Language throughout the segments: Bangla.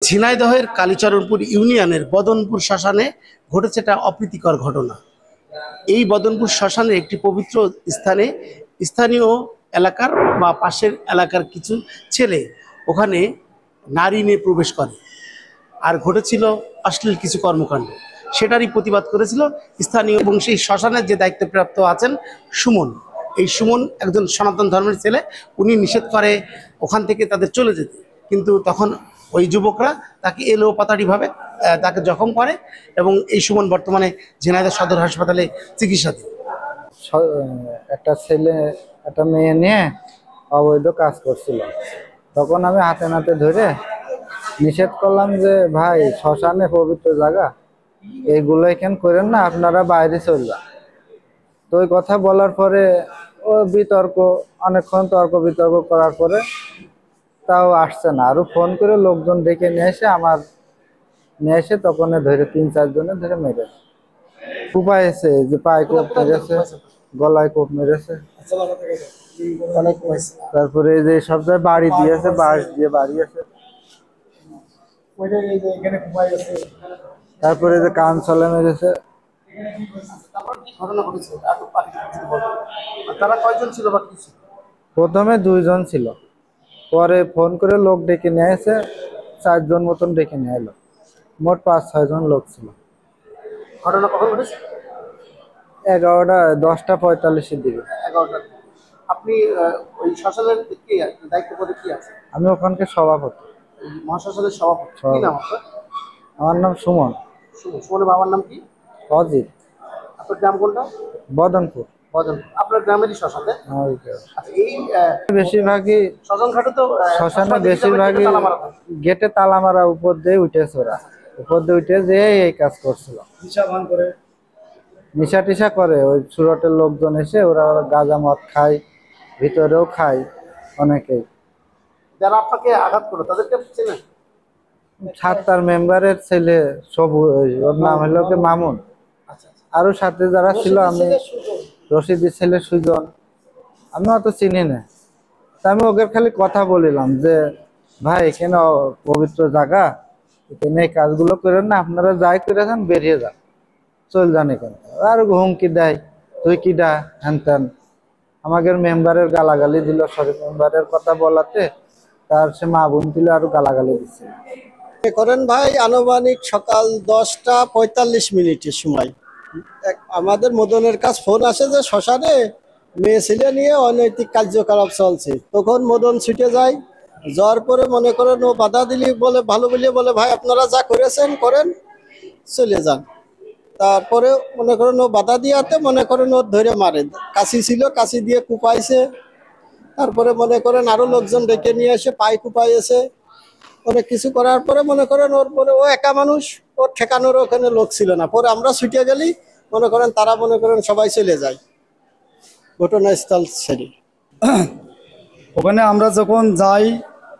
ঝিনাইদহের কালীচরণপুর ইউনিয়নের বদনপুর শ্মশানে ঘটেছে একটা অপ্রীতিকর ঘটনা। এই বদনপুর শ্মশানের একটি পবিত্র স্থানে স্থানীয় এলাকার বা পাশের এলাকার কিছু ছেলে ওখানে নারী নিয়ে প্রবেশ করে, আর ঘটেছিল অশ্লীল কিছু কর্মকাণ্ড। সেটারই প্রতিবাদ করেছিল স্থানীয় এবং সেই শ্মশানের যে দায়িত্বপ্রাপ্ত আছেন সুমন। এই সুমন একজন সনাতন ধর্মের ছেলে, উনি নিষেধ করে ওখান থেকে তাদের চলে যেতে, কিন্তু তখন ওই যুবকরা তাকে এলো পাতাড়িভাবে তাকে জখম করে এবং এই সুমন বর্তমানে ঝিনাইদহ সদর হাসপাতালে চিকিৎসাধীন। একটা ছেলে একটা মেয়ে নিয়ে অবৈধ কাজ করছিল, তখন আমি হাতে নাতে ধরে নিষেধ করলাম যে ভাই শ্মশানে পবিত্র জায়গা, এইগুলো এখানে করেন না, আপনারা বাইরে চলবেন। তো ওই কথা বলার পরে ও বিতর্ক, অনেকক্ষণ তর্ক বিতর্ক করার পরে তাও আসছে না, আরো ফোন করে লোকজন ডেকে নিয়ে এসে তখন ধরে 3-4 জনে ধরে মেরেছে, কুপাইছে, যে পায়ে কোপ মেরেছে, গলায় কোপ মেরেছে, তারপরে যে সব জায়গায় বাড়ি দিয়েছে, বাঁশ দিয়ে বাড়িয়েছে, তারপরে যে কান চলে মেরেছে। প্রথমে 2 জন ছিল, পরে ফোন করে লোক ডেকে নিয়ে এসে 4 জন মতন ডেকে নিয়ে এলো, মোট 5-6 জন লোক ছিল। ঘটনা কখন ঘটেছে? 11টা 10টা 45-এর দিকে। 11টা। আপনি ওই শ্মশানের কি দায়িত্ব পদে কি আছে? আমি ওখানকার সভাপতি, মহাশ্মশানের সভাপতি। কি নাম আপনার? আমার নাম সুমন। সুমনের বাবার নাম কি? অজিত। আপনার গ্রাম কোনটা? বদনপুর। বদনপুর। আপনার গ্রামেরই শ্মশান? আচ্ছা, এই বেশিরভাগই শ্মশান ঘাটে তো শ্মশানে বেশিরভাগই গেটে তালা মারা, উপর দিয়ে উঠেছে ওরা, উপর দিয়ে উঠে যে এই কাজ করছিল, নিশা টিশা করে। ওই সুরটের লোকজন এসে ওরা গাঁজা মদ খায়, ভিতরেও খায় অনেকেই। যারা আপনাকে আঘাত করলো তাদেরকে চেনেন? 7টার মেম্বারের ছেলে, ওর নাম হলো কি মামুন। আরো সাথে যারা ছিল, আমি রশিদের ছেলে সুজন, আমি অত চিনি না। আমি ওকে খালি কথা বলিলাম যে ভাই এখানে পবিত্র জায়গা, এখানে এই কাজগুলো করেন না, আপনারা যাই করেছেন বেরিয়ে যান, চল যান এখানে। আর হুমকি দেয়, তুই কি ডা হ্যান ত্যান। আমাদের মেম্বারের গালাগালি দিল, শরীফ মেম্বারের কথা বলাতে তার সে মা বোন দিল, আরো গালাগালি দিচ্ছে। করেন ভাই, আনুমানিক সকাল 10টা 45 মিনিটের সময় আমাদের মদনের কাছ ফোন আসে যে শ্মশানে মেয়ে ছেলে নিয়ে অনৈতিক কার্যকলাপ চলছে। তখন মদন ছুটে যায়, যাওয়ার পরে মনে করেন ও বাধা দিলি বলে, ভালো বলে বলে ভাই আপনারা যা করেছেন করেন, চলে যান। তারপরে মনে করেন ও বাধা দিয়াতে মনে করেন ওর ধরে মারে, কাশি ছিল, কাশি দিয়ে কুপাইছে। তারপরে মনে করেন আরো লোকজন ডেকে নিয়ে এসে পায়ে কুপাইছে, অনেক কিছু করার পরে মনে করেন ওর পরে ও একা মানুষ, ওর ঠেকানোর ওখানে লোক ছিল না। পরে আমরা ছুটে গেলি, মনে করেন তারা মনে করেন সবাই চলে যায় ঘটনাস্থল ছেড়ে। ওখানে আমরা যখন যাই,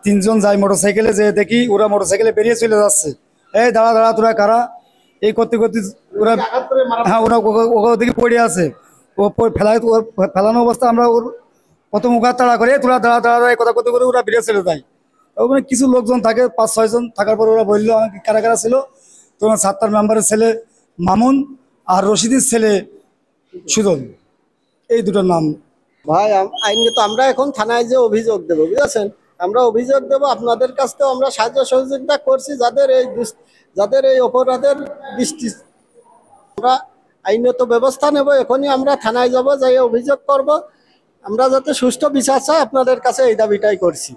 3 জন যাই মোটরসাইকেলে, যে দেখি ওরা মোটরসাইকেলে বেরিয়ে চলে যাচ্ছে। এই দাঁড়া দাঁড়া, তোরা কারা? এই করতে করতে ওরা, হ্যাঁ, ওরা ওদিকে পড়ে আছে। ও ফেলানো অবস্থা, আমরা ওর প্রথম ওখানে তাড়া করে, তোরা দাঁড়া দাঁড়া এই কথা করতে করে ওরা বেরিয়ে চলে যায়। ওখানে কিছু লোকজন থাকে, 5-6 জন থাকার পর ওরা বললো কারা কারা ছিল। তোমার 7টার মেম্বারের ছেলে মামুন আর রশিদের ছেলে সুজন, এই দুটোর নাম। ভাই আইনগত আমরা এখন থানায় যে অভিযোগ দেবো, বুঝেছেন, আমরা অভিযোগ দেবো। আপনাদের কাছ থেকেও আমরা সাহায্য সহযোগিতা করছি, যাদের এই অপরাধের দৃষ্টি, আমরা আইনত ব্যবস্থা নেব। এখনই আমরা থানায় যাব, যাই অভিযোগ করব, আমরা যাতে সুষ্ঠু বিচার চাই আপনাদের কাছে, এই দাবিটাই করছি।